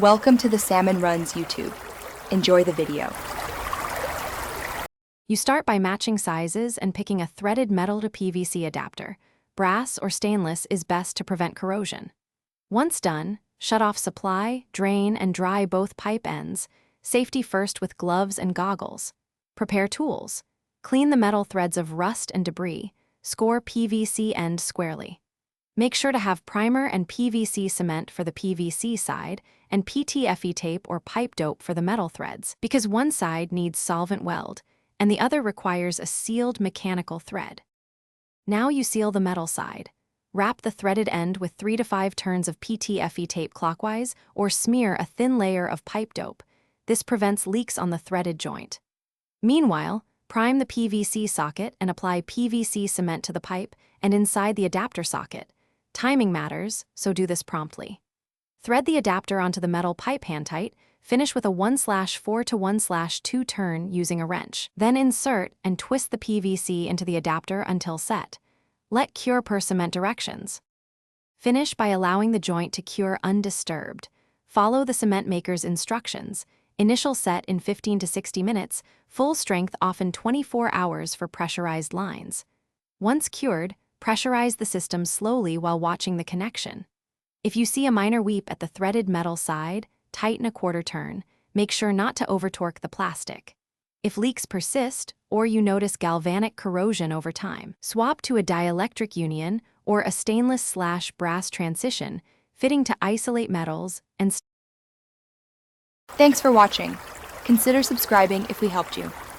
Welcome to the Salmon Runs YouTube. Enjoy the video. You start by matching sizes and picking a threaded metal to PVC adapter. Brass or stainless is best to prevent corrosion. Once done, shut off supply, drain, and dry both pipe ends. Safety first with gloves and goggles. Prepare tools. Clean the metal threads of rust and debris. Score PVC end squarely. Make sure to have primer and PVC cement for the PVC side and PTFE tape or pipe dope for the metal threads, because one side needs solvent weld and the other requires a sealed mechanical thread. Now you seal the metal side. Wrap the threaded end with 3 to 5 turns of PTFE tape clockwise or smear a thin layer of pipe dope. This prevents leaks on the threaded joint. Meanwhile, prime the PVC socket and apply PVC cement to the pipe and inside the adapter socket. Timing matters, so do this promptly. Thread the adapter onto the metal pipe hand tight, finish with a 1/4 to 1/2 turn using a wrench. Then insert and twist the PVC into the adapter until set. Let cure per cement directions. Finish by allowing the joint to cure undisturbed. Follow the cement maker's instructions. Initial set in 15 to 60 minutes, full strength often 24 hours for pressurized lines. Once cured, pressurize the system slowly while watching the connection. If you see a minor weep at the threaded metal side, tighten a 1/4 turn. Make sure not to over-torque the plastic. If leaks persist, or you notice galvanic corrosion over time, swap to a dielectric union or a stainless/brass transition, fitting to isolate metals and Thanks for watching. Consider subscribing if we helped you.